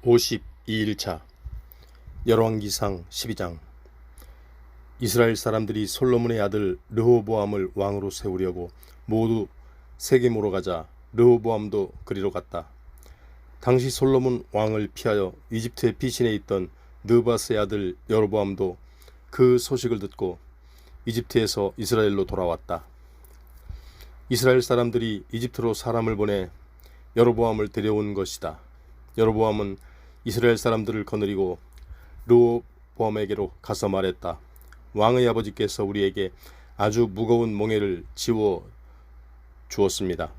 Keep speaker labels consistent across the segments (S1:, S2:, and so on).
S1: 52일차 열왕기상 12장. 이스라엘 사람들이 솔로몬의 아들 르호보암을 왕으로 세우려고 모두 세겜으로 가자 르호보암도 그리로 갔다. 당시 솔로몬 왕을 피하여 이집트의 피신에 있던 느바스의 아들 여로보암도 그 소식을 듣고 이집트에서 이스라엘로 돌아왔다. 이스라엘 사람들이 이집트로 사람을 보내 여로보암을 데려온 것이다. 여로보암은 이스라엘 사람들을 거느리고 르호보암에게로 가서 말했다. 왕의 아버지께서 우리에게 아주 무거운 몽해를 지워 주었습니다.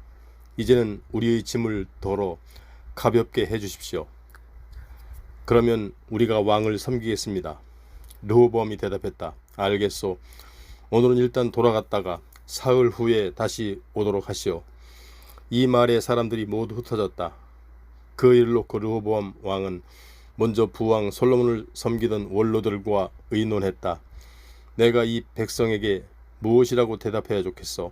S1: 이제는 우리의 짐을 덜어 가볍게 해주십시오. 그러면 우리가 왕을 섬기겠습니다. 르호보암이 대답했다. 알겠소. 오늘은 일단 돌아갔다가 사흘 후에 다시 오도록 하시오. 이 말에 사람들이 모두 흩어졌다. 그 일을 놓고 르호보암 왕은 먼저 부왕 솔로몬을 섬기던 원로들과 의논했다. 내가 이 백성에게 무엇이라고 대답해야 좋겠어?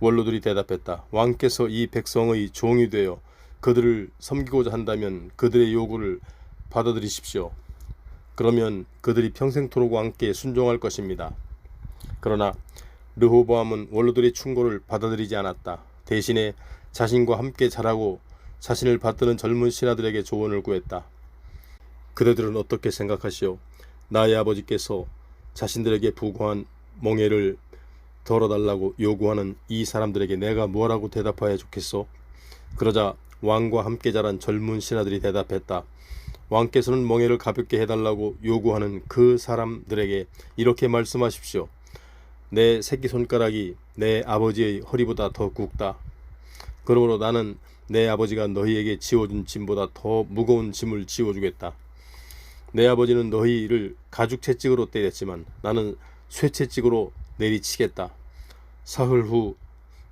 S1: 원로들이 대답했다. 왕께서 이 백성의 종이 되어 그들을 섬기고자 한다면 그들의 요구를 받아들이십시오. 그러면 그들이 평생토록 왕께 순종할 것입니다. 그러나 르호보암은 원로들의 충고를 받아들이지 않았다. 대신에 자신과 함께 자라고 자신을 받드는 젊은 신하들에게 조언을 구했다. 그대들은 어떻게 생각하시오? 나의 아버지께서 자신들에게 부과한 몽해를 덜어달라고 요구하는 이 사람들에게 내가 뭐라고 대답해야 좋겠소? 그러자 왕과 함께 자란 젊은 신하들이 대답했다. 왕께서는 몽해를 가볍게 해달라고 요구하는 그 사람들에게 이렇게 말씀하십시오. 내 새끼손가락이 내 아버지의 허리보다 더 굵다. 그러므로 나는 내 아버지가 너희에게 지워준 짐보다 더 무거운 짐을 지워주겠다. 내 아버지는 너희를 가죽 채찍으로 때렸지만 나는 쇠 채찍으로 내리치겠다. 사흘 후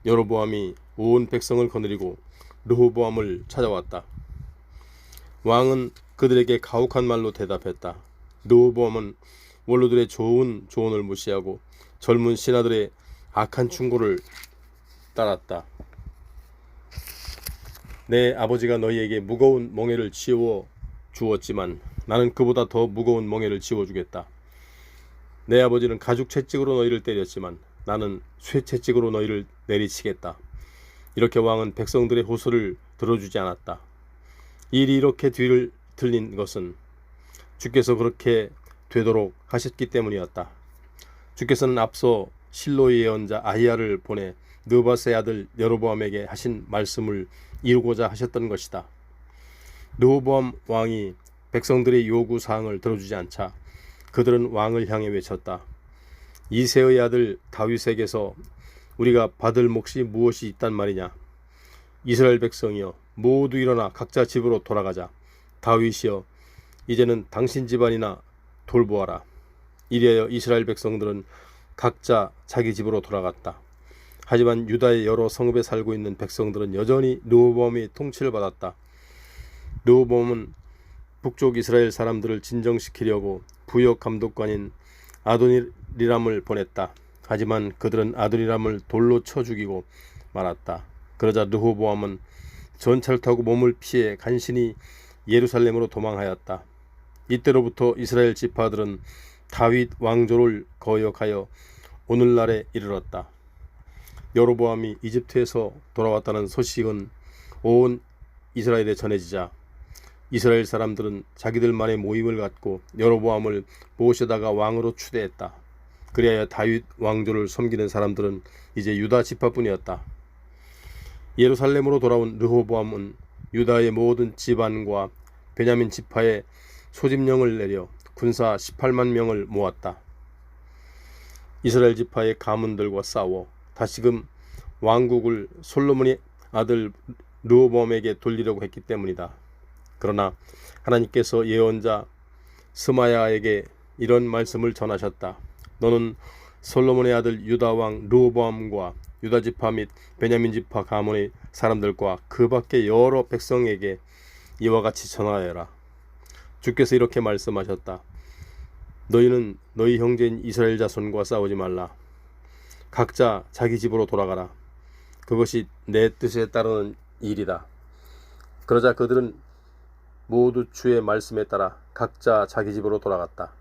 S1: 여로보암이 온 백성을 거느리고 르호보암을 찾아왔다. 왕은 그들에게 가혹한 말로 대답했다. 르호보암은 원로들의 좋은 조언을 무시하고 젊은 신하들의 악한 충고를 따랐다. 내 아버지가 너희에게 무거운 몽해를 지워 주었지만 나는 그보다 더 무거운 몽해를 지워주겠다. 내 아버지는 가죽 채찍으로 너희를 때렸지만 나는 쇠 채찍으로 너희를 내리치겠다. 이렇게 왕은 백성들의 호소를 들어주지 않았다. 일이 이렇게 뒤를 틀린 것은 주께서 그렇게 되도록 하셨기 때문이었다. 주께서는 앞서 실로의 예언자 아히야를 보내 느바스의 아들 여로보암에게 하신 말씀을 이루고자 하셨던 것이다. 르호보암 왕이 백성들의 요구 사항을 들어주지 않자 그들은 왕을 향해 외쳤다. 이새의 아들 다윗에게서 우리가 받을 몫이 무엇이 있단 말이냐? 이스라엘 백성이여 모두 일어나 각자 집으로 돌아가자. 다윗이여 이제는 당신 집안이나 돌보아라. 이리하여 이스라엘 백성들은 각자 자기 집으로 돌아갔다. 하지만 유다의 여러 성읍에 살고 있는 백성들은 여전히 르호보암의 통치를 받았다. 르호보암은 북쪽 이스라엘 사람들을 진정시키려고 부역 감독관인 아도니람을 보냈다. 하지만 그들은 아도니람을 돌로 쳐 죽이고 말았다. 그러자 르호보암은 전차를 타고 몸을 피해 간신히 예루살렘으로 도망하였다. 이때로부터 이스라엘 지파들은 다윗 왕조를 거역하여 오늘날에 이르렀다. 여로보암이 이집트에서 돌아왔다는 소식은 온 이스라엘에 전해지자 이스라엘 사람들은 자기들만의 모임을 갖고 여로보암을 모셔다가 왕으로 추대했다. 그리하여 다윗 왕조를 섬기는 사람들은 이제 유다 지파뿐이었다. 예루살렘으로 돌아온 르호보암은 유다의 모든 집안과 베냐민 지파에 소집령을 내려 군사 18만 명을 모았다. 이스라엘 지파의 가문들과 싸워 다시금 왕국을 솔로몬의 아들 르호보암에게 돌리려고 했기 때문이다. 그러나 하나님께서 예언자 스마야에게 이런 말씀을 전하셨다. 너는 솔로몬의 아들 유다 왕 르호보암과 유다 지파 및 베냐민 지파 가문의 사람들과 그 밖의 여러 백성에게 이와 같이 전하여라. 주께서 이렇게 말씀하셨다. 너희는 너희 형제인 이스라엘 자손과 싸우지 말라. 각자 자기 집으로 돌아가라. 그것이 내 뜻에 따르는 일이다. 그러자 그들은 모두 주의 말씀에 따라 각자 자기 집으로 돌아갔다.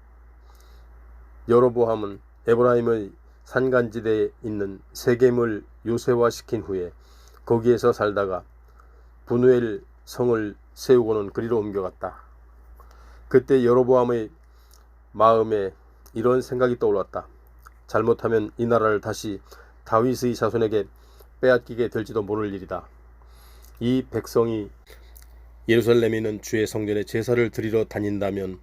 S1: 여로보암은 에브라임의 산간지대에 있는 세겜을 요새화시킨 후에 거기에서 살다가 분우엘 성을 세우고는 그리로 옮겨갔다. 그때 여로보암의 마음에 이런 생각이 떠올랐다. 잘못하면 이 나라를 다시 다윗의 자손에게 빼앗기게 될지도 모를 일이다. 이 백성이 예루살렘에 있는 주의 성전에 제사를 드리러 다닌다면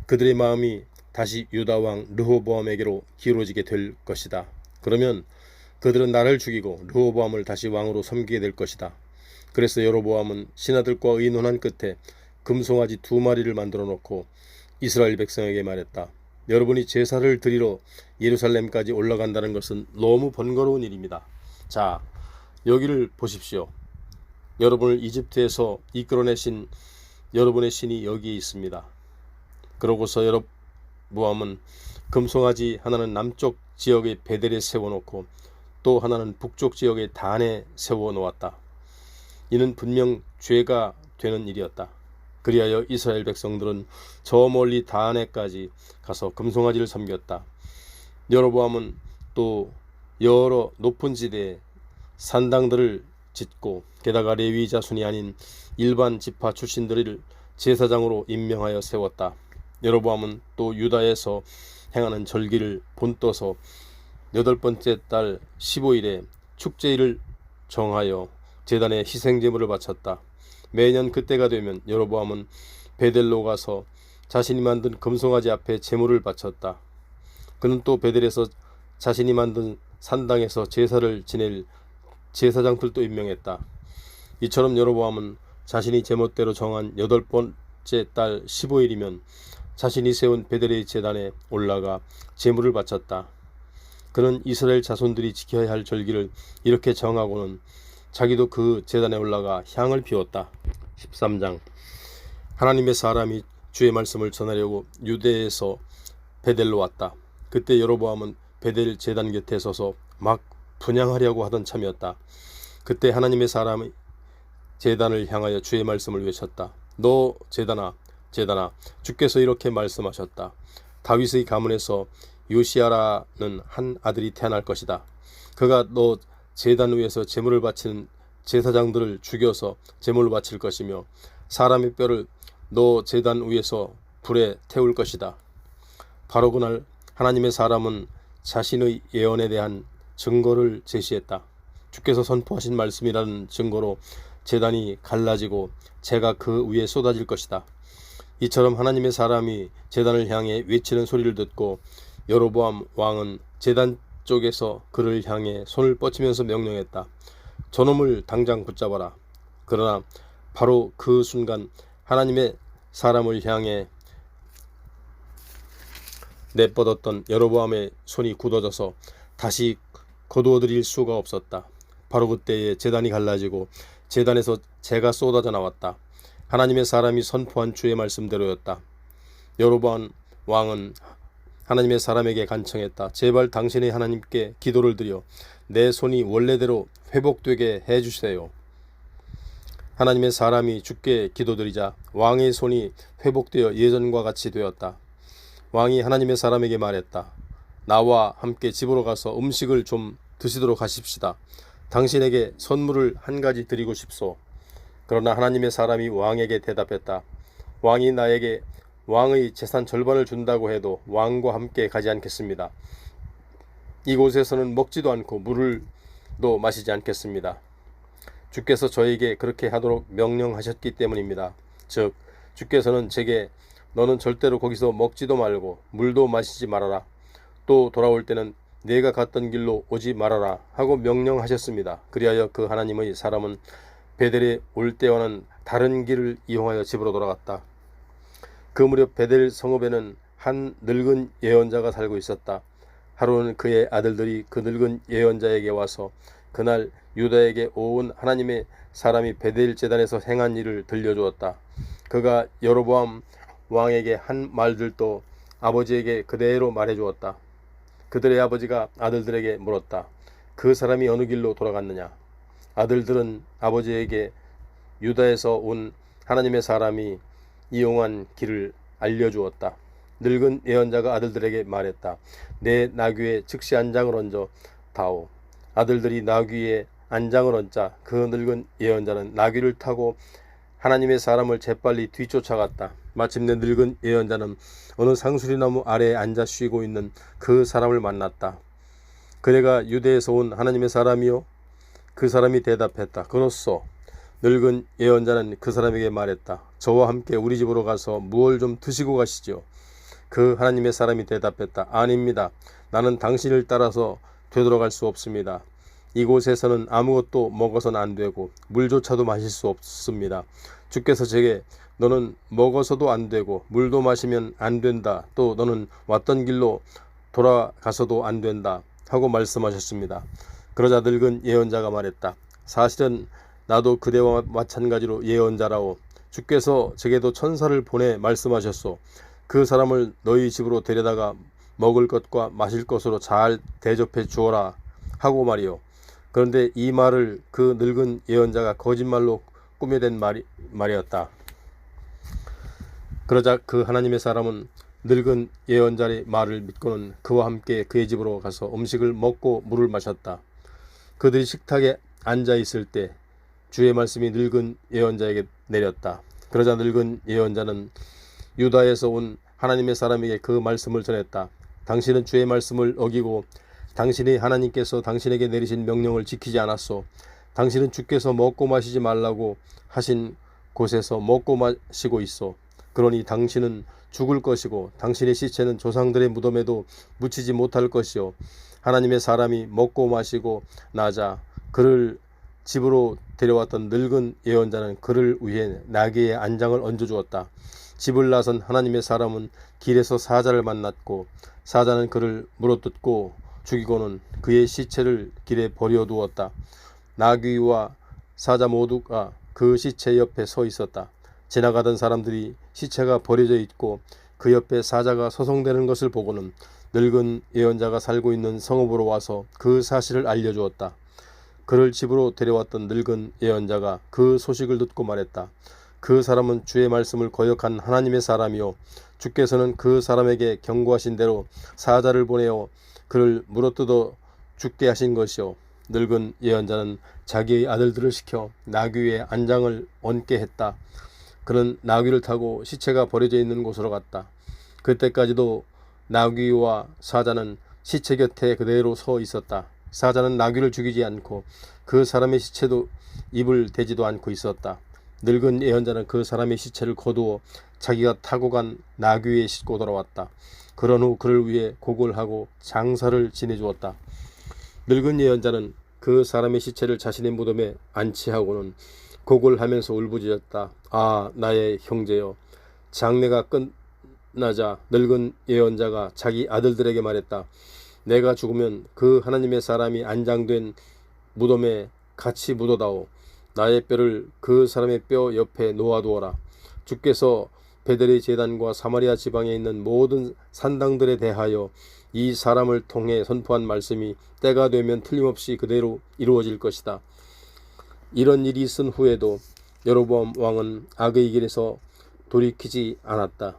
S1: 그들의 마음이 다시 유다왕 르호보암에게로 기울어지게 될 것이다. 그러면 그들은 나를 죽이고 르호보암을 다시 왕으로 섬기게 될 것이다. 그래서 여로보암은 신하들과 의논한 끝에 금송아지 2마리를 만들어 놓고 이스라엘 백성에게 말했다. 여러분이 제사를 드리러 예루살렘까지 올라간다는 것은 너무 번거로운 일입니다. 자, 여기를 보십시오. 여러분을 이집트에서 이끌어내신 여러분의 신이 여기에 있습니다. 그러고서 여로보암은 금송아지 하나는 남쪽 지역의 베델에 세워놓고 또 하나는 북쪽 지역의 단에 세워놓았다. 이는 분명 죄가 되는 일이었다. 그리하여 이스라엘 백성들은 저 멀리 단에까지 가서 금송아지를 섬겼다. 여로보암은 또 여러 높은 지대에 산당들을 짓고 게다가 레위 자손이 아닌 일반 지파 출신들을 제사장으로 임명하여 세웠다. 여로보암은 또 유다에서 행하는 절기를 본떠서 8번째 달 15일에 축제일을 정하여 제단에 희생제물을 바쳤다. 매년 그때가 되면 여로보암은 베델로 가서 자신이 만든 금송아지 앞에 제물을 바쳤다. 그는 또 베델에서 자신이 만든 산당에서 제사를 지낼 제사장들도 임명했다. 이처럼 여로보암은 자신이 제멋대로 정한 8번째 달 15일이면 자신이 세운 베델의 제단에 올라가 제물을 바쳤다. 그는 이스라엘 자손들이 지켜야 할 절기를 이렇게 정하고는 자기도 그 제단에 올라가 향을 피웠다. 13장. 하나님의 사람이 주의 말씀을 전하려고 유대에서 베델로 왔다. 그때 여로보암은 베델 제단 곁에 서서 막 분향하려고 하던 참이었다. 그때 하나님의 사람이 제단을 향하여 주의 말씀을 외쳤다. 너 제단아, 제단아, 주께서 이렇게 말씀하셨다. 다윗의 가문에서 요시야라는 한 아들이 태어날 것이다. 그가 너 제단 위에서 제물을 바치는 제사장들을 죽여서 제물을 바칠 것이며 사람의 뼈를 너 제단 위에서 불에 태울 것이다. 바로 그날 하나님의 사람은 자신의 예언에 대한 증거를 제시했다. 주께서 선포하신 말씀이라는 증거로 제단이 갈라지고 재가 그 위에 쏟아질 것이다. 이처럼 하나님의 사람이 제단을 향해 외치는 소리를 듣고 여로보암 왕은 제단 쪽에서 그를 향해 손을 뻗치면서 명령했다. 저놈을 당장 붙잡아라. 그러나 바로 그 순간 하나님의 사람을 향해 내뻗었던 여로보암의 손이 굳어져서 다시 거두어들일 수가 없었다. 바로 그때에 제단이 갈라지고 제단에서 재가 쏟아져 나왔다. 하나님의 사람이 선포한 주의 말씀대로였다. 여로보암 왕은 하나님의 사람에게 간청했다. 제발 당신의 하나님께 기도를 드려 내 손이 원래대로 회복되게 해주세요. 하나님의 사람이 주께 기도드리자 왕의 손이 회복되어 예전과 같이 되었다. 왕이 하나님의 사람에게 말했다. 나와 함께 집으로 가서 음식을 좀 드시도록 하십시다. 당신에게 선물을 한 가지 드리고 싶소. 그러나 하나님의 사람이 왕에게 대답했다. 왕이 나에게 왕의 재산 절반을 준다고 해도 왕과 함께 가지 않겠습니다. 이곳에서는 먹지도 않고 물을도 마시지 않겠습니다. 주께서 저에게 그렇게 하도록 명령하셨기 때문입니다. 즉 주께서는 제게 너는 절대로 거기서 먹지도 말고 물도 마시지 말아라. 또 돌아올 때는 내가 갔던 길로 오지 말아라 하고 명령하셨습니다. 그리하여 그 하나님의 사람은 베델에 올 때와는 다른 길을 이용하여 집으로 돌아갔다. 그 무렵 베델 성읍에는 한 늙은 예언자가 살고 있었다. 하루는 그의 아들들이 그 늙은 예언자에게 와서 그날 유다에게 온 하나님의 사람이 베델 제단에서 행한 일을 들려주었다. 그가 여로보암 왕에게 한 말들도 아버지에게 그대로 말해주었다. 그들의 아버지가 아들들에게 물었다. 그 사람이 어느 길로 돌아갔느냐? 아들들은 아버지에게 유다에서 온 하나님의 사람이 이용한 길을 알려주었다. 늙은 예언자가 아들들에게 말했다. 내 나귀에 즉시 안장을 얹어 다오. 아들들이 나귀에 안장을 얹자 그 늙은 예언자는 나귀를 타고 하나님의 사람을 재빨리 뒤쫓아갔다. 마침내 늙은 예언자는 어느 상수리나무 아래에 앉아 쉬고 있는 그 사람을 만났다. 그대가 유대에서 온 하나님의 사람이요? 그 사람이 대답했다. 그렇소. 늙은 예언자는 그 사람에게 말했다. 저와 함께 우리 집으로 가서 무얼 좀 드시고 가시죠. 그 하나님의 사람이 대답했다. 아닙니다. 나는 당신을 따라서 되돌아갈 수 없습니다. 이곳에서는 아무것도 먹어서는 안 되고 물조차도 마실 수 없습니다. 주께서 제게 너는 먹어서도 안 되고 물도 마시면 안 된다. 또 너는 왔던 길로 돌아가서도 안 된다. 하고 말씀하셨습니다. 그러자 늙은 예언자가 말했다. 사실은 나도 그대와 마찬가지로 예언자라오. 주께서 제게도 천사를 보내 말씀하셨소. 그 사람을 너희 집으로 데려다가 먹을 것과 마실 것으로 잘 대접해 주어라 하고 말이요. 그런데 이 말을 그 늙은 예언자가 거짓말로 꾸며댄 말이었다. 그러자 그 하나님의 사람은 늙은 예언자의 말을 믿고는 그와 함께 그의 집으로 가서 음식을 먹고 물을 마셨다. 그들이 식탁에 앉아 있을 때 주의 말씀이 늙은 예언자에게 내렸다. 그러자 늙은 예언자는 유다에서 온 하나님의 사람에게 그 말씀을 전했다. 당신은 주의 말씀을 어기고 당신이 하나님께서 당신에게 내리신 명령을 지키지 않았소. 당신은 주께서 먹고 마시지 말라고 하신 곳에서 먹고 마시고 있소. 그러니 당신은 죽을 것이고 당신의 시체는 조상들의 무덤에도 묻히지 못할 것이요. 하나님의 사람이 먹고 마시고 나자 그를 집으로 데려왔던 늙은 예언자는 그를 위해 나귀의 안장을 얹어주었다. 집을 나선 하나님의 사람은 길에서 사자를 만났고 사자는 그를 물어뜯고 죽이고는 그의 시체를 길에 버려두었다. 나귀와 사자 모두가 그 시체 옆에 서 있었다. 지나가던 사람들이 시체가 버려져 있고 그 옆에 사자가 서성대는 것을 보고는 늙은 예언자가 살고 있는 성읍으로 와서 그 사실을 알려주었다. 그를 집으로 데려왔던 늙은 예언자가 그 소식을 듣고 말했다. 그 사람은 주의 말씀을 거역한 하나님의 사람이요. 주께서는 그 사람에게 경고하신 대로 사자를 보내어 그를 물어뜯어 죽게 하신 것이요. 늙은 예언자는 자기의 아들들을 시켜 나귀 위에 안장을 얹게 했다. 그는 나귀를 타고 시체가 버려져 있는 곳으로 갔다. 그때까지도 나귀와 사자는 시체 곁에 그대로 서 있었다. 사자는 나귀를 죽이지 않고 그 사람의 시체도 입을 대지도 않고 있었다. 늙은 예언자는 그 사람의 시체를 거두어 자기가 타고 간 나귀 위에 싣고 돌아왔다. 그런 후 그를 위해 곡을 하고 장사를 지내주었다. 늙은 예언자는 그 사람의 시체를 자신의 무덤에 안치하고는 곡을 하면서 울부짖었다. 아, 나의 형제여. 장례가 끝나자 늙은 예언자가 자기 아들들에게 말했다. 내가 죽으면 그 하나님의 사람이 안장된 무덤에 같이 묻어다오. 나의 뼈를 그 사람의 뼈 옆에 놓아두어라. 주께서 베델의 제단과 사마리아 지방에 있는 모든 산당들에 대하여 이 사람을 통해 선포한 말씀이 때가 되면 틀림없이 그대로 이루어질 것이다. 이런 일이 있은 후에도 여로보암 왕은 악의 길에서 돌이키지 않았다.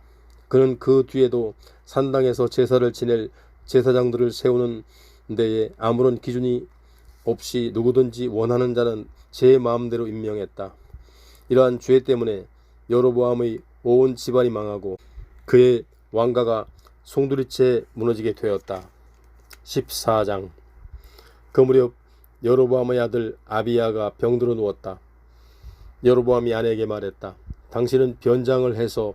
S1: 그는 그 뒤에도 산당에서 제사를 지낼 제사장들을 세우는 데에 아무런 기준이 없이 누구든지 원하는 자는 제 마음대로 임명했다. 이러한 죄 때문에 여로보암의 온 집안이 망하고 그의 왕가가 송두리째 무너지게 되었다. 14장. 그 무렵 여로보암의 아들 아비야가 병들어 누웠다. 여로보암이 아내에게 말했다. 당신은 변장을 해서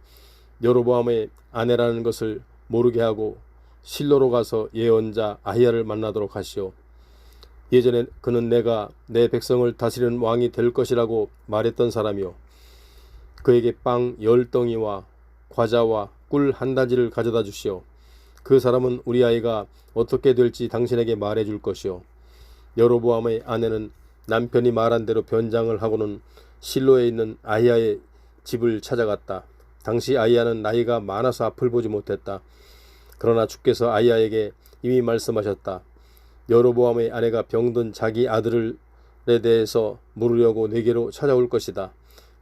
S1: 여로보암의 아내라는 것을 모르게 하고 실로로 가서 예언자 아히야를 만나도록 하시오. 예전에 그는 내가 내 백성을 다스리는 왕이 될 것이라고 말했던 사람이요. 그에게 빵 10덩이와 과자와 꿀 한 가지를 가져다 주시오. 그 사람은 우리 아이가 어떻게 될지 당신에게 말해 줄 것이오. 여로보암의 아내는 남편이 말한 대로 변장을 하고는 실로에 있는 아히야의 집을 찾아갔다. 당시 아히야는 나이가 많아서 앞을 보지 못했다. 그러나 주께서 아히야에게 이미 말씀하셨다. 여로보암의 아내가 병든 자기 아들에 대해서 물으려고 내게로 찾아올 것이다.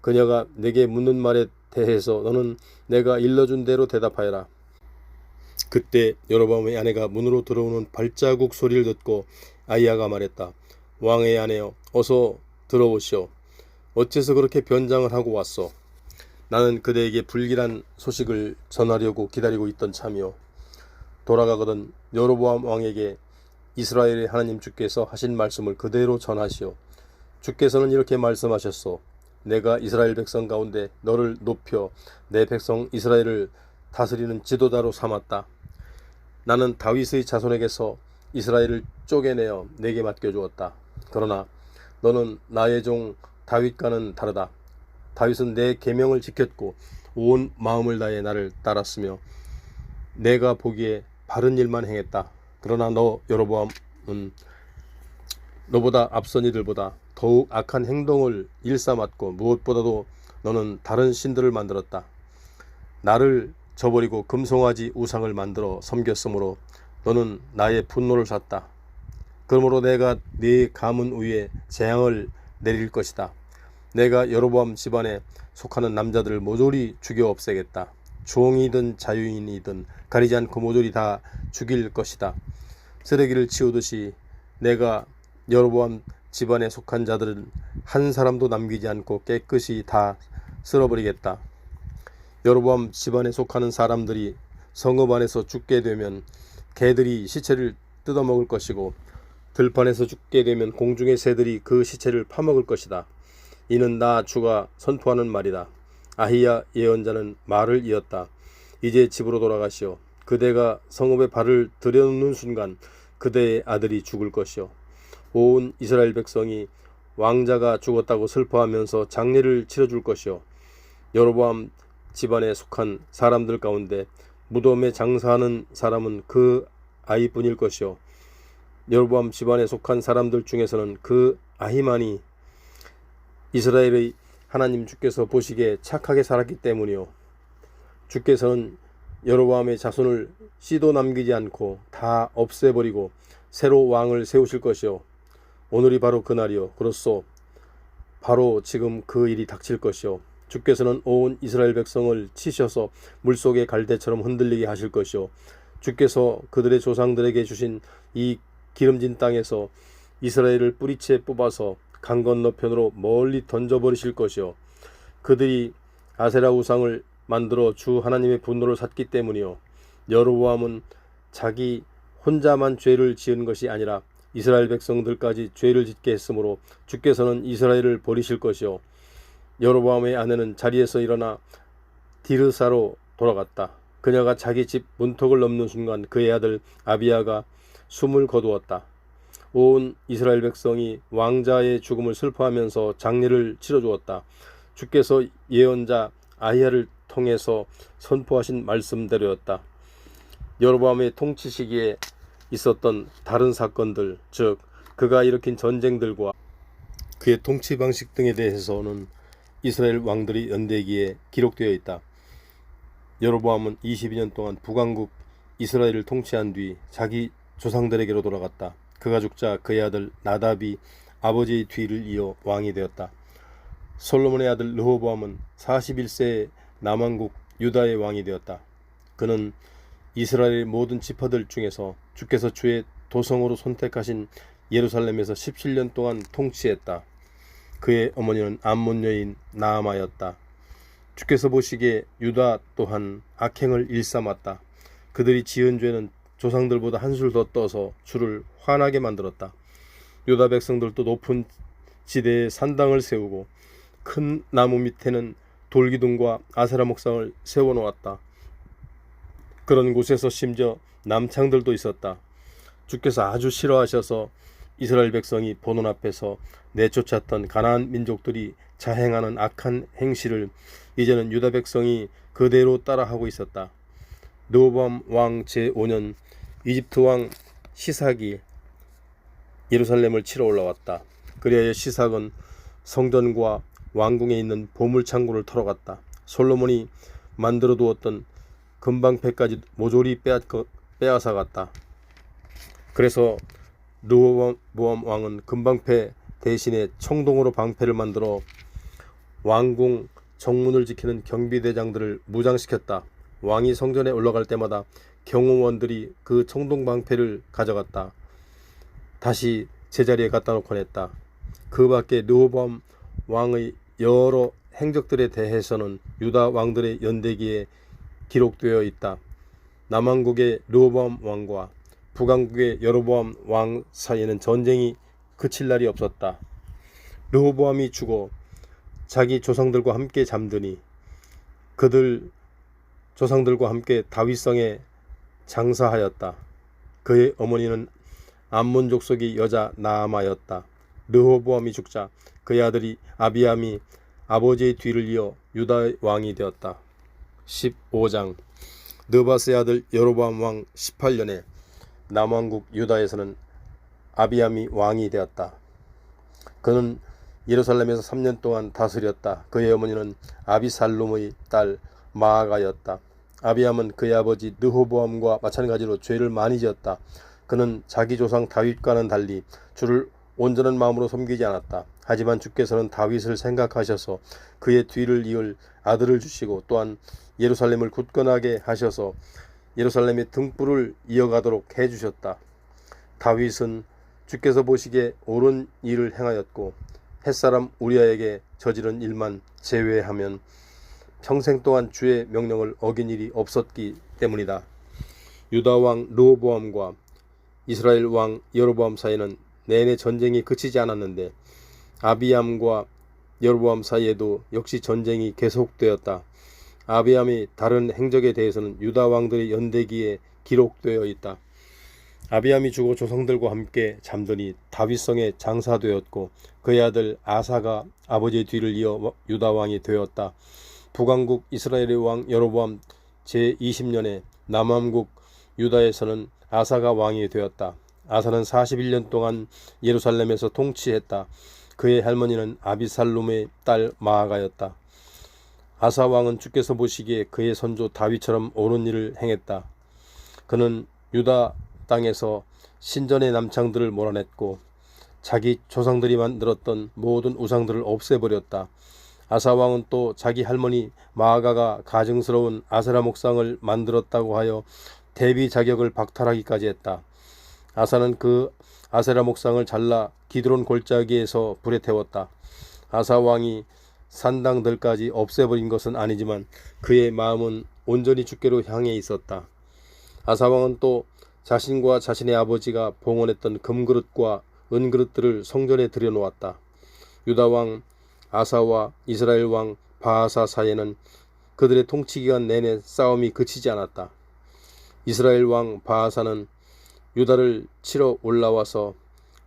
S1: 그녀가 내게 묻는 말에 대해서 너는 내가 일러준 대로 대답하여라. 그때 여로보암의 아내가 문으로 들어오는 발자국 소리를 듣고 아히야가 말했다. 왕의 아내여, 어서 들어오시오. 어째서 그렇게 변장을 하고 왔소? 나는 그대에게 불길한 소식을 전하려고 기다리고 있던 참이요. 돌아가거든 여로보암 왕에게 이스라엘의 하나님 주께서 하신 말씀을 그대로 전하시오. 주께서는 이렇게 말씀하셨소. 내가 이스라엘 백성 가운데 너를 높여 내 백성 이스라엘을 다스리는 지도자로 삼았다. 나는 다윗의 자손에게서 이스라엘을 쪼개내어 내게 맡겨주었다. 그러나 너는 나의 종 다윗과는 다르다. 다윗은 내 계명을 지켰고 온 마음을 다해 나를 따랐으며 내가 보기에 바른 일만 행했다. 그러나 너 여로보암은 너보다 앞선 이들보다 더욱 악한 행동을 일삼았고 무엇보다도 너는 다른 신들을 만들었다. 나를 저버리고 금송아지 우상을 만들어 섬겼으므로 너는 나의 분노를 샀다. 그러므로 내가 네 가문 위에 재앙을 내릴 것이다. 내가 여로보암 집안에 속하는 남자들을 모조리 죽여 없애겠다. 종이든 자유인이든 가리지 않고 모조리 다 죽일 것이다. 쓰레기를 치우듯이 내가 여로보암 집안에 속한 자들은 한 사람도 남기지 않고 깨끗이 다 쓸어버리겠다. 여로보암 집안에 속하는 사람들이 성읍 안에서 죽게 되면 개들이 시체를 뜯어먹을 것이고 들판에서 죽게 되면 공중의 새들이 그 시체를 파먹을 것이다. 이는 나 주가 선포하는 말이다. 아히야 예언자는 말을 이었다. 이제 집으로 돌아가시오. 그대가 성읍에 발을 들여놓는 순간 그대의 아들이 죽을 것이오. 온 이스라엘 백성이 왕자가 죽었다고 슬퍼하면서 장례를 치러줄 것이오. 여로보암 집안에 속한 사람들 가운데 무덤에 장사하는 사람은 그 아이뿐일 것이오. 여로보암 집안에 속한 사람들 중에서는 그 아히만이 이스라엘의 하나님 주께서 보시기에 착하게 살았기 때문이요. 주께서는 여로보암의 자손을 씨도 남기지 않고 다 없애버리고 새로 왕을 세우실 것이요. 오늘이 바로 그날이요. 그렇소. 바로 지금 그 일이 닥칠 것이요. 주께서는 온 이스라엘 백성을 치셔서 물속의 갈대처럼 흔들리게 하실 것이요. 주께서 그들의 조상들에게 주신 이 기름진 땅에서 이스라엘을 뿌리채 뽑아서 강 건너편으로 멀리 던져버리실 것이요. 그들이 아세라 우상을 만들어 주 하나님의 분노를 샀기 때문이요. 여로보암은 자기 혼자만 죄를 지은 것이 아니라 이스라엘 백성들까지 죄를 짓게 했으므로 주께서는 이스라엘을 버리실 것이요. 여로보암의 아내는 자리에서 일어나 디르사로 돌아갔다. 그녀가 자기 집 문턱을 넘는 순간 그의 아들 아비야가 숨을 거두었다. 온 이스라엘 백성이 왕자의 죽음을 슬퍼하면서 장례를 치러주었다. 주께서 예언자 아히야를 통해서 선포하신 말씀대로였다. 여로보암의 통치 시기에 있었던 다른 사건들, 즉 그가 일으킨 전쟁들과 그의 통치 방식 등에 대해서는 이스라엘 왕들이 연대기에 기록되어 있다. 여로보암은 22년 동안 북왕국 이스라엘을 통치한 뒤 자기 조상들에게로 돌아갔다. 그가 죽자 그의 아들 나답이 아버지의 뒤를 이어 왕이 되었다. 솔로몬의 아들 르호보암은 41세에 남왕국 유다의 왕이 되었다. 그는 이스라엘의 모든 지파들 중에서 주께서 주의 도성으로 선택하신 예루살렘에서 17년 동안 통치했다. 그의 어머니는 암몬 여인 나아마였다. 주께서 보시기에 유다 또한 악행을 일삼았다. 그들이 지은 죄는 조상들보다 한술 더 떠서 주를 화나게 만들었다. 유다 백성들도 높은 지대에 산당을 세우고 큰 나무 밑에는 돌기둥과 아세라 목상을 세워놓았다. 그런 곳에서 심지어 남창들도 있었다. 주께서 아주 싫어하셔서 이스라엘 백성이 보는 앞에서 내쫓았던 가나안 민족들이 자행하는 악한 행실을 이제는 유다 백성이 그대로 따라하고 있었다. 르호보암 왕 제5년 이집트 왕 시삭이 예루살렘을 치러 올라왔다. 그리하여 시삭은 성전과 왕궁에 있는 보물창고를 털어갔다. 솔로몬이 만들어 두었던 금방패까지 모조리 빼앗아갔다. 그래서 르호보암 왕은 금방패 대신에 청동으로 방패를 만들어 왕궁 정문을 지키는 경비대장들을 무장시켰다. 왕이 성전에 올라갈 때마다 경호원들이 그 청동방패를 가져갔다. 다시 제자리에 갖다 놓곤 했다. 그 밖에 르호보암 왕의 여러 행적들에 대해서는 유다 왕들의 연대기에 기록되어 있다. 남왕국의 르호보암 왕과 북왕국의 여로보암 왕 사이에는 전쟁이 그칠 날이 없었다. 르호보암이 죽어 자기 조상들과 함께 잠드니 그들 조상들과 함께 다윗성에 장사하였다. 그의 어머니는 암몬 족속의 여자 나아마였다. 르호보암이 죽자 그의 아들이 아비암이 아버지의 뒤를 이어 유다의 왕이 되었다. 15장 느바스의 아들 여로보암 왕 18년에 남왕국 유다에서는 아비암이 왕이 되었다. 그는 예루살렘에서 3년 동안 다스렸다. 그의 어머니는 아비살롬의 딸 마아가였다. 아비암은 그의 아버지 르호보암과 마찬가지로 죄를 많이 지었다. 그는 자기 조상 다윗과는 달리 주를 온전한 마음으로 섬기지 않았다. 하지만 주께서는 다윗을 생각하셔서 그의 뒤를 이을 아들을 주시고 또한 예루살렘을 굳건하게 하셔서 예루살렘의 등불을 이어가도록 해주셨다. 다윗은 주께서 보시기에 옳은 일을 행하였고 햇사람 우리아에게 저지른 일만 제외하면 평생 동안 주의 명령을 어긴 일이 없었기 때문이다. 유다 왕 르호보암과 이스라엘 왕 여로보암 사이에는 내내 전쟁이 그치지 않았는데 아비암과 여로보암 사이에도 역시 전쟁이 계속되었다. 아비암의 다른 행적에 대해서는 유다 왕들의 연대기에 기록되어 있다. 아비암이 죽어 조상들과 함께 잠드니 다윗성에 장사되었고 그의 아들 아사가 아버지의 뒤를 이어 유다 왕이 되었다. 북왕국 이스라엘의 왕 여로보암 제20년에 남왕국 유다에서는 아사가 왕이 되었다. 아사는 41년 동안 예루살렘에서 통치했다. 그의 할머니는 아비살롬의 딸 마아가였다. 아사 왕은 주께서 보시기에 그의 선조 다윗처럼 옳은 일을 행했다. 그는 유다 땅에서 신전의 남창들을 몰아냈고 자기 조상들이 만들었던 모든 우상들을 없애버렸다. 아사 왕은 또 자기 할머니 마아가가 가증스러운 아세라 목상을 만들었다고 하여 대비 자격을 박탈하기까지 했다. 아사는 그 아세라 목상을 잘라 기드론 골짜기에서 불에 태웠다. 아사 왕이 산당들까지 없애버린 것은 아니지만 그의 마음은 온전히 주께로 향해 있었다. 아사 왕은 또 자신과 자신의 아버지가 봉헌했던 금그릇과 은그릇들을 성전에 들여놓았다. 유다 왕 아사와 이스라엘 왕 바아사 사이에는 그들의 통치기간 내내 싸움이 그치지 않았다. 이스라엘 왕 바아사는 유다를 치러 올라와서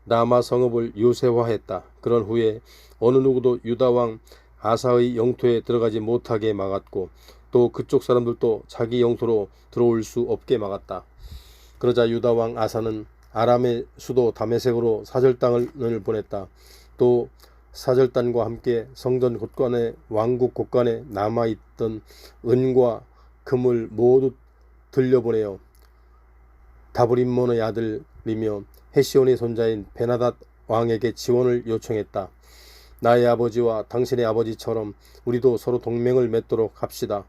S1: 라마 성읍을 요새화했다. 그런 후에 어느 누구도 유다 왕 아사의 영토에 들어가지 못하게 막았고 또 그쪽 사람들도 자기 영토로 들어올 수 없게 막았다. 그러자 유다 왕 아사는 아람의 수도 다메섹으로 사절단을 보냈다. 또 사절단과 함께 성전 곳간에 왕국 곳간에 남아있던 은과 금을 모두 들려보내어 다브림몬의 아들이며 헤시온의 손자인 베나닷 왕에게 지원을 요청했다. 나의 아버지와 당신의 아버지처럼 우리도 서로 동맹을 맺도록 합시다.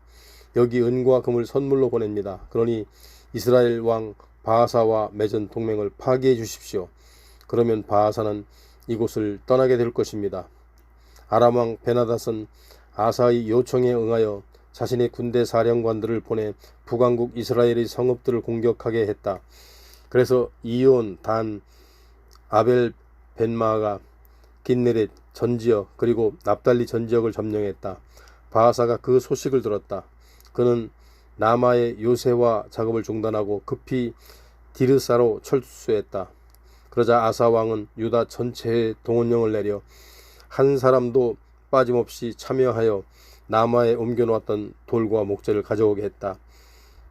S1: 여기 은과 금을 선물로 보냅니다. 그러니 이스라엘 왕 바아사와 맺은 동맹을 파기해 주십시오. 그러면 바아사는 이곳을 떠나게 될 것입니다. 아람 왕 베나닷은 아사의 요청에 응하여 자신의 군대 사령관들을 보내 북왕국 이스라엘의 성읍들을 공격하게 했다. 그래서 이온, 단, 아벨, 벤마가 긴네렛 전지역 그리고 납달리 전지역을 점령했다. 바아사가 그 소식을 들었다. 그는 남아의 요새화 작업을 중단하고 급히 디르사로 철수했다. 그러자 아사 왕은 유다 전체에 동원령을 내려 한 사람도 빠짐없이 참여하여 남아에 옮겨놓았던 돌과 목재를 가져오게 했다.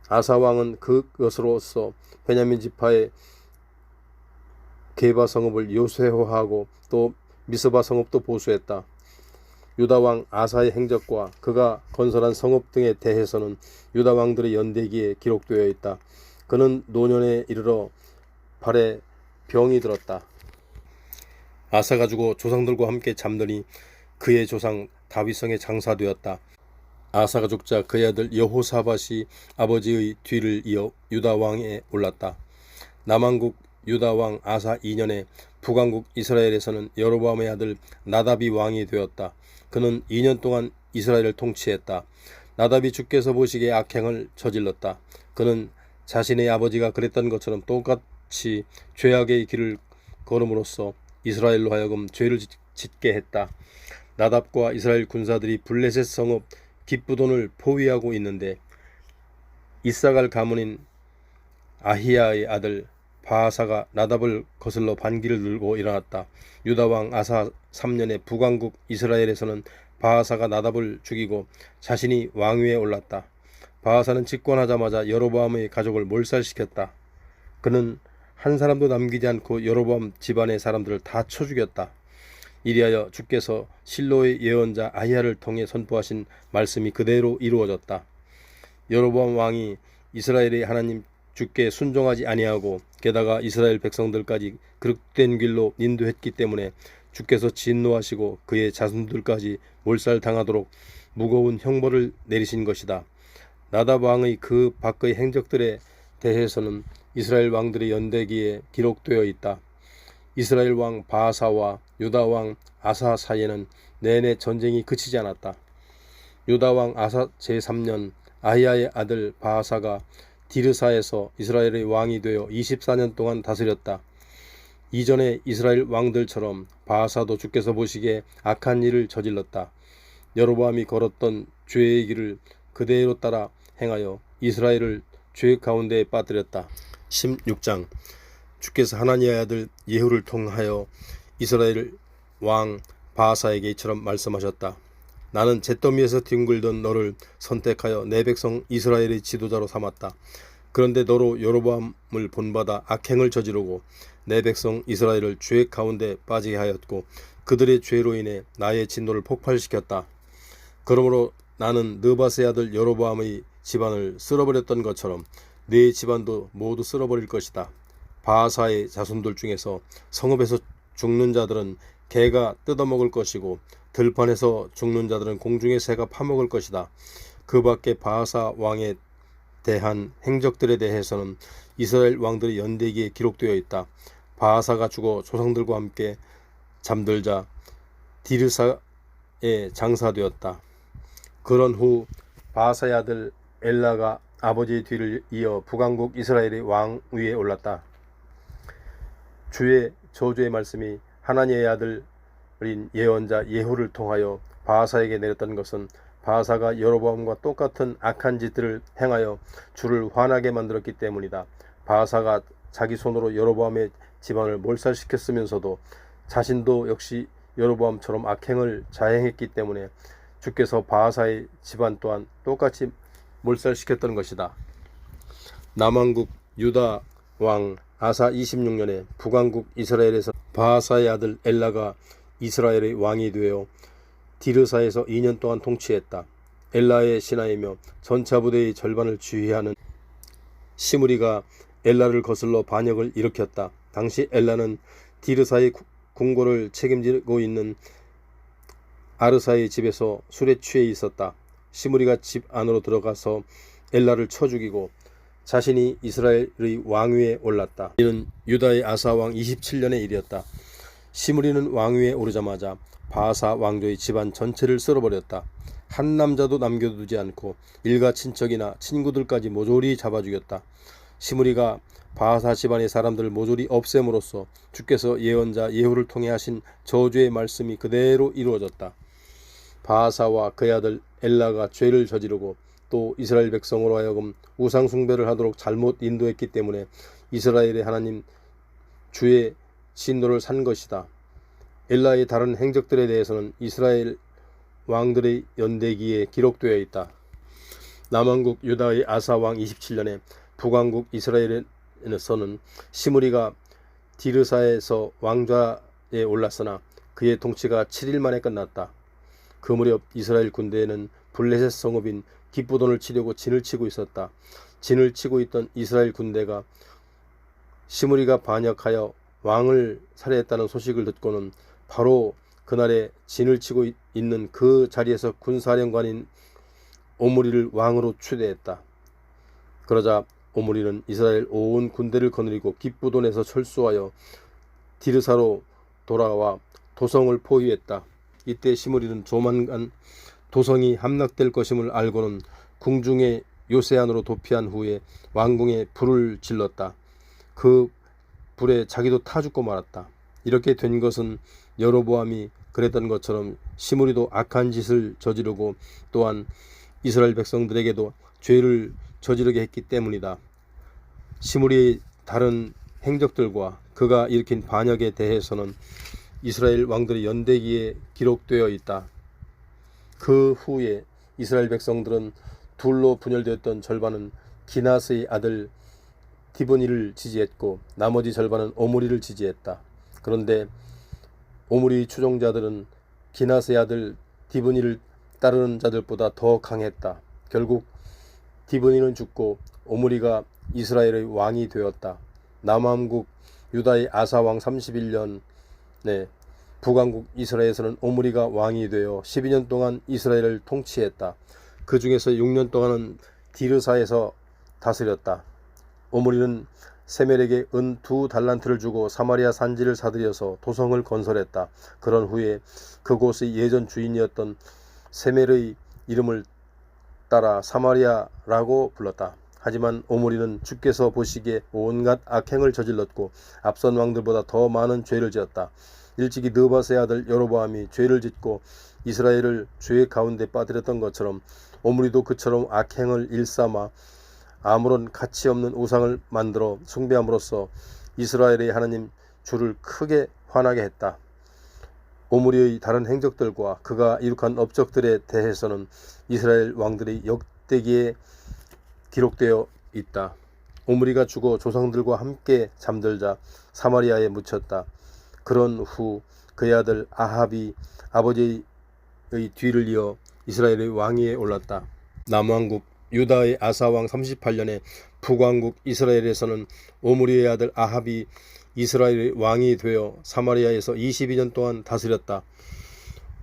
S1: 아사 왕은 그것으로서 베냐민 지파의 게바 성읍을 요새화하고 또 미스바 성읍도 보수했다. 유다 왕 아사의 행적과 그가 건설한 성읍 등에 대해서는 유다 왕들의 연대기에 기록되어 있다. 그는 노년에 이르러 발에 병이 들었다. 아사가 죽어 조상들과 함께 잠드니 그의 조상 다윗성에 장사되었다. 아사가 죽자 그의 아들 여호사밧이 아버지의 뒤를 이어 유다 왕에 올랐다. 남왕국 유다 왕 아사 2년에 북왕국 이스라엘에서는 여로보암의 아들 나답이 왕이 되었다. 그는 2년 동안 이스라엘을 통치했다. 나답이 주께서 보시기에 악행을 저질렀다. 그는 자신의 아버지가 그랬던 것처럼 똑같이 죄악의 길을 걸음으로써 이스라엘로 하여금 죄를 짓게 했다. 나답과 이스라엘 군사들이 블레셋 성읍 기브돈을 포위하고 있는데 이사갈 가문인 아히야의 아들 바하사가 나답을 거슬러 반기를 들고 일어났다. 유다왕 아사 3년에 북왕국 이스라엘에서는 바하사가 나답을 죽이고 자신이 왕위에 올랐다. 바하사는 집권하자마자 여로보암의 가족을 몰살시켰다. 그는 한 사람도 남기지 않고 여로보암 집안의 사람들을 다 쳐 죽였다. 이리하여 주께서 실로의 예언자 아히야를 통해 선포하신 말씀이 그대로 이루어졌다. 여로보암 왕이 이스라엘의 하나님 주께 순종하지 아니하고 게다가 이스라엘 백성들까지 그릇된 길로 인도했기 때문에 주께서 진노하시고 그의 자손들까지 몰살당하도록 무거운 형벌을 내리신 것이다. 나답 왕의 그 밖의 행적들에 대해서는 이스라엘 왕들의 연대기에 기록되어 있다. 이스라엘 왕 바하사와 유다 왕 아사 사이에는 내내 전쟁이 그치지 않았다. 유다 왕 아사 제3년 아히야의 아들 바하사가 디르사에서 이스라엘의 왕이 되어 24년 동안 다스렸다. 이전의 이스라엘 왕들처럼 바하사도 주께서 보시기에 악한 일을 저질렀다. 여로보암이 걸었던 죄의 길을 그대로 따라 행하여 이스라엘을 죄 가운데에 빠뜨렸다. 16장 주께서 하나니의 아들 예후를 통하여 이스라엘 왕 바하사에게 이처럼 말씀하셨다. 나는 잿더미에서 뒹굴던 너를 선택하여 내 백성 이스라엘의 지도자로 삼았다. 그런데 너로 여로보암을 본받아 악행을 저지르고 내 백성 이스라엘을 죄 가운데 빠지게 하였고 그들의 죄로 인해 나의 진노를 폭발시켰다. 그러므로 나는 느밧의 아들 여로보암의 집안을 쓸어버렸던 것처럼 네 집안도 모두 쓸어버릴 것이다. 바하사의 자손들 중에서 성읍에서 죽는 자들은 개가 뜯어먹을 것이고 들판에서 죽는 자들은 공중의 새가 파먹을 것이다. 그 밖에 바하사 왕에 대한 행적들에 대해서는 이스라엘 왕들의 연대기에 기록되어 있다. 바하사가 죽어 조상들과 함께 잠들자 디르사에 장사되었다. 그런 후 바하사의 아들 엘라가 아버지의 뒤를 이어 북왕국 이스라엘의 왕위에 올랐다. 주의 저주의 말씀이 하나니의 아들인 예언자 예후를 통하여 바하사에게 내렸던 것은 바하사가 여로보암과 똑같은 악한 짓들을 행하여 주를 화나게 만들었기 때문이다. 바하사가 자기 손으로 여로보암의 집안을 몰살시켰으면서도 자신도 역시 여로보암처럼 악행을 자행했기 때문에 주께서 바하사의 집안 또한 똑같이 몰살시켰던 것이다. 남왕국 유다 왕 아사 26년에 북왕국 이스라엘에서 바하사의 아들 엘라가 이스라엘의 왕이 되어 디르사에서 2년 동안 통치했다. 엘라의 신하이며 전차부대의 절반을 지휘하는 시므리가 엘라를 거슬러 반역을 일으켰다. 당시 엘라는 디르사의 궁궐을 책임지고 있는 아르사의 집에서 술에 취해 있었다. 시므리가 집 안으로 들어가서 엘라를 쳐 죽이고 자신이 이스라엘의 왕위에 올랐다. 이는 유다의 아사 왕 27년의 일이었다. 시므리는 왕위에 오르자마자 바하사 왕조의 집안 전체를 쓸어버렸다. 한 남자도 남겨두지 않고 일가 친척이나 친구들까지 모조리 잡아 죽였다. 시므리가 바하사 집안의 사람들을 모조리 없앰으로써 주께서 예언자 예후를 통해 하신 저주의 말씀이 그대로 이루어졌다. 바하사와 그의 아들 엘라가 죄를 저지르고 또 이스라엘 백성으로 하여금 우상 숭배를 하도록 잘못 인도했기 때문에 이스라엘의 하나님 주의 진노를 산 것이다. 엘라의 다른 행적들에 대해서는 이스라엘 왕들의 연대기에 기록되어 있다. 남왕국 유다의 아사 왕 27년에 북왕국 이스라엘에서는 시므리가 디르사에서 왕좌에 올랐으나 그의 통치가 7일 만에 끝났다. 그 무렵 이스라엘 군대에는 블레셋 성읍인 기브돈을 치려고 진을 치고 있었다. 진을 치고 있던 이스라엘 군대가 시므리가 반역하여 왕을 살해했다는 소식을 듣고는 바로 그날에 진을 치고 있는 그 자리에서 군사령관인 오므리를 왕으로 추대했다. 그러자 오므리는 이스라엘 온 군대를 거느리고 깁부돈에서 철수하여 디르사로 돌아와 도성을 포위했다. 이때 시므리는 조만간 도성이 함락될 것임을 알고는 궁중에 요새 안으로 도피한 후에 왕궁에 불을 질렀다. 그 불에 자기도 타 죽고 말았다. 이렇게 된 것은 여로보암이 그랬던 것처럼 시므리도 악한 짓을 저지르고 또한 이스라엘 백성들에게도 죄를 저지르게 했기 때문이다. 시므리의 다른 행적들과 그가 일으킨 반역에 대해서는 이스라엘 왕들의 연대기에 기록되어 있다. 그 후에 이스라엘 백성들은 둘로 분열되었던 절반은 기나스의 아들 디브니를 지지했고 나머지 절반은 오므리를 지지했다. 그런데 오므리 추종자들은 기나스의 아들 디브니를 따르는 자들보다 더 강했다. 결국 디브니는 죽고 오므리가 이스라엘의 왕이 되었다. 남왕국 유다의 아사왕 31년에 북왕국 이스라엘에서는 오므리가 왕이 되어 12년 동안 이스라엘을 통치했다. 그 중에서 6년 동안은 디르사에서 다스렸다. 오므리는 세멜에게 은 2달란트를 주고 사마리아 산지를 사들여서 도성을 건설했다. 그런 후에 그곳의 예전 주인이었던 세멜의 이름을 따라 사마리아라고 불렀다. 하지만 오므리는 주께서 보시기에 온갖 악행을 저질렀고 앞선 왕들보다 더 많은 죄를 지었다. 일찍이 느밧의 아들 여로보암이 죄를 짓고 이스라엘을 죄 가운데 빠뜨렸던 것처럼 오므리도 그처럼 악행을 일삼아 아무런 가치 없는 우상을 만들어 숭배함으로써 이스라엘의 하나님 주를 크게 화나게 했다. 오므리의 다른 행적들과 그가 이룩한 업적들에 대해서는 이스라엘 왕들의 역대기에 기록되어 있다. 오므리가 죽어 조상들과 함께 잠들자 사마리아에 묻혔다. 그런 후 그의 아들 아합이 아버지의 뒤를 이어 이스라엘의 왕위에 올랐다. 남왕국 유다의 아사왕 38년에 북왕국 이스라엘에서는 오므리의 아들 아합이 이스라엘의 왕이 되어 사마리아에서 22년 동안 다스렸다.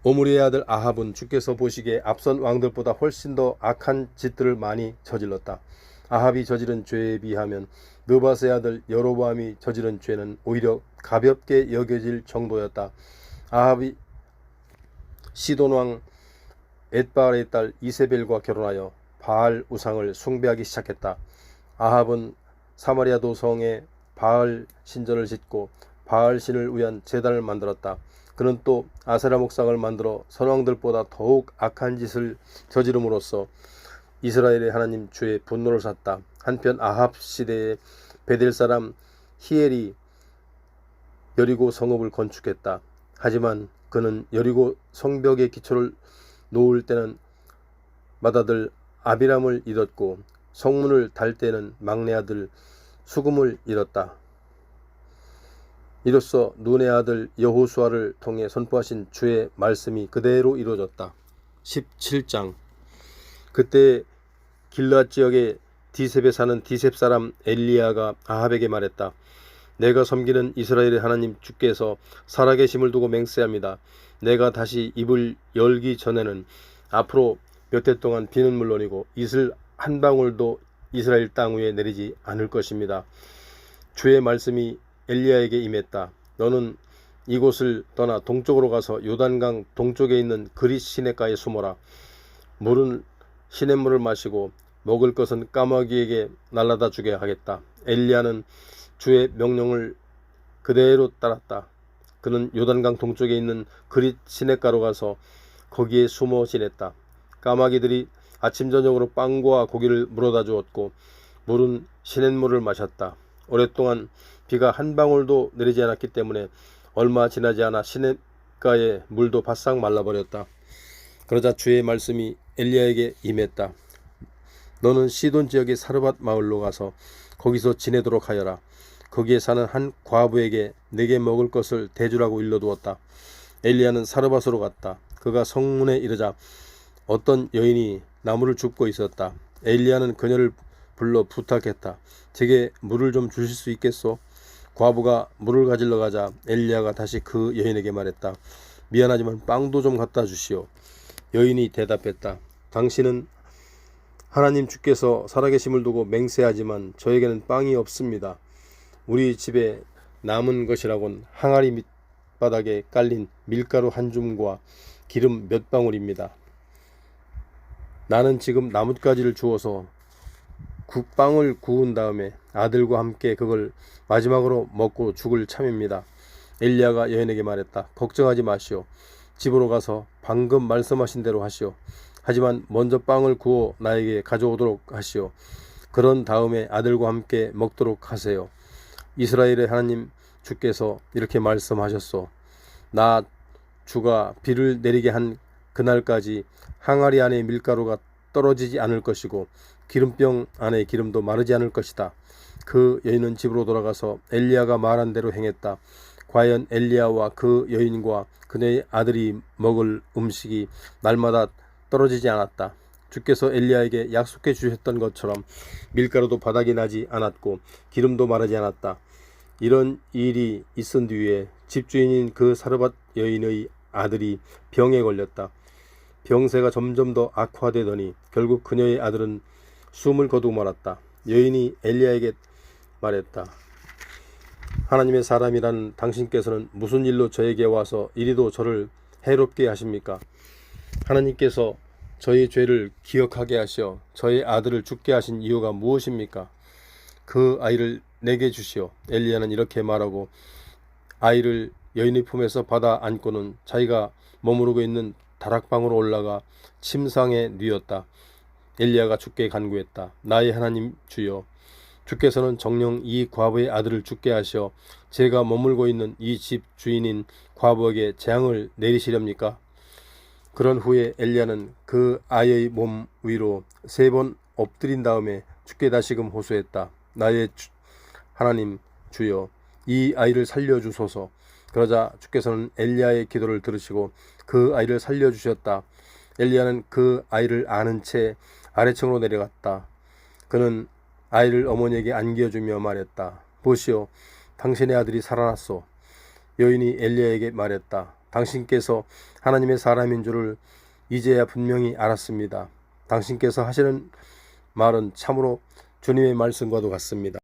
S1: 오므리의 아들 아합은 주께서 보시기에 앞선 왕들보다 훨씬 더 악한 짓들을 많이 저질렀다. 아합이 저지른 죄에 비하면 느밧의 아들 여로보암이 저지른 죄는 오히려 가볍게 여겨질 정도였다. 아합이 시돈 왕 엣바알의 딸 이세벨과 결혼하여 바알 우상을 숭배하기 시작했다. 아합은 사마리아 도성에 바알 신전을 짓고 바알 신을 위한 제단을 만들었다. 그는 또 아세라 목상을 만들어 선왕들보다 더욱 악한 짓을 저지름으로써 이스라엘의 하나님 주의 분노를 샀다. 한편 아합 시대에 베델 사람 히엘이 여리고 성읍을 건축했다. 하지만 그는 여리고 성벽의 기초를 놓을 때는 맏아들 아비람을 잃었고 성문을 달 때는 막내 아들 수금을 잃었다. 이로써 눈의 아들 여호수아를 통해 선포하신 주의 말씀이 그대로 이루어졌다. 17장. 그때 길앗 지역의 디셉에 사는 디셉 사람 엘리야가 아합에게 말했다. 내가 섬기는 이스라엘의 하나님 주께서 살아계심을 두고 맹세합니다. 내가 다시 입을 열기 전에는 앞으로 몇 해 동안 비는 물론이고 이슬 한 방울도 이스라엘 땅 위에 내리지 않을 것입니다. 주의 말씀이 엘리야에게 임했다. 너는 이곳을 떠나 동쪽으로 가서 요단강 동쪽에 있는 그릿 시냇가에 숨어라. 물은 시냇물을 마시고 먹을 것은 까마귀에게 날라다 주게 하겠다. 엘리야는 주의 명령을 그대로 따랐다. 그는 요단강 동쪽에 있는 그릿 시냇가로 가서 거기에 숨어 지냈다. 까마귀들이 아침 저녁으로 빵과 고기를 물어다 주었고 물은 시냇물을 마셨다. 오랫동안 비가 한 방울도 내리지 않았기 때문에 얼마 지나지 않아 시냇가의 물도 바싹 말라버렸다. 그러자 주의 말씀이 엘리야에게 임했다. 너는 시돈 지역의 사르밧 마을로 가서 거기서 지내도록 하여라. 거기에 사는 한 과부에게 내게 먹을 것을 대주라고 일러두었다. 엘리야는 사르밧으로 갔다. 그가 성문에 이르자 어떤 여인이 나무를 줍고 있었다. 엘리야는 그녀를 불러 부탁했다. 제게 물을 좀 주실 수 있겠소? 과부가 물을 가지러 가자 엘리야가 다시 그 여인에게 말했다. 미안하지만 빵도 좀 갖다 주시오. 여인이 대답했다. 당신은 하나님 주께서 살아계심을 두고 맹세하지만 저에게는 빵이 없습니다. 우리 집에 남은 것이라곤 항아리 밑바닥에 깔린 밀가루 한 줌과 기름 몇 방울입니다. 나는 지금 나뭇가지를 주워서 빵을 구운 다음에 아들과 함께 그걸 마지막으로 먹고 죽을 참입니다. 엘리야가 여인에게 말했다. 걱정하지 마시오. 집으로 가서 방금 말씀하신 대로 하시오. 하지만 먼저 빵을 구워 나에게 가져오도록 하시오. 그런 다음에 아들과 함께 먹도록 하세요. 이스라엘의 하나님 주께서 이렇게 말씀하셨소. 나 주가 비를 내리게 한 그날까지 항아리 안에 밀가루가 떨어지지 않을 것이고 기름병 안에 기름도 마르지 않을 것이다. 그 여인은 집으로 돌아가서 엘리야가 말한 대로 행했다. 과연 엘리야와 그 여인과 그녀의 아들이 먹을 음식이 날마다 떨어지지 않았다. 주께서 엘리야에게 약속해 주셨던 것처럼 밀가루도 바닥이 나지 않았고 기름도 마르지 않았다. 이런 일이 있은 뒤에 집주인인 그 사르밧 여인의 아들이 병에 걸렸다. 병세가 점점 더 악화되더니 결국 그녀의 아들은 숨을 거두고 말았다. 여인이 엘리야에게 말했다. 하나님의 사람이라는 당신께서는 무슨 일로 저에게 와서 이리도 저를 해롭게 하십니까? 하나님께서 저의 죄를 기억하게 하시어 저의 아들을 죽게 하신 이유가 무엇입니까? 그 아이를 내게 주시오. 엘리야는 이렇게 말하고 아이를 여인의 품에서 받아 안고는 자기가 머무르고 있는 다락방으로 올라가 침상에 뉘었다. 엘리야가 주께 간구했다. 나의 하나님 주여, 주께서는 정녕 이 과부의 아들을 죽게 하시어 제가 머물고 있는 이 집 주인인 과부에게 재앙을 내리시렵니까? 그런 후에 엘리야는 그 아이의 몸 위로 3번 엎드린 다음에 주께 다시금 호소했다. 나의 하나님 주여, 이 아이를 살려주소서. 그러자 주께서는 엘리야의 기도를 들으시고 그 아이를 살려주셨다. 엘리야는 그 아이를 안은 채 아래층으로 내려갔다. 그는 아이를 어머니에게 안겨주며 말했다. 보시오, 당신의 아들이 살아났소. 여인이 엘리야에게 말했다. 당신께서 하나님의 사람인 줄을 이제야 분명히 알았습니다. 당신께서 하시는 말은 참으로 주님의 말씀과도 같습니다.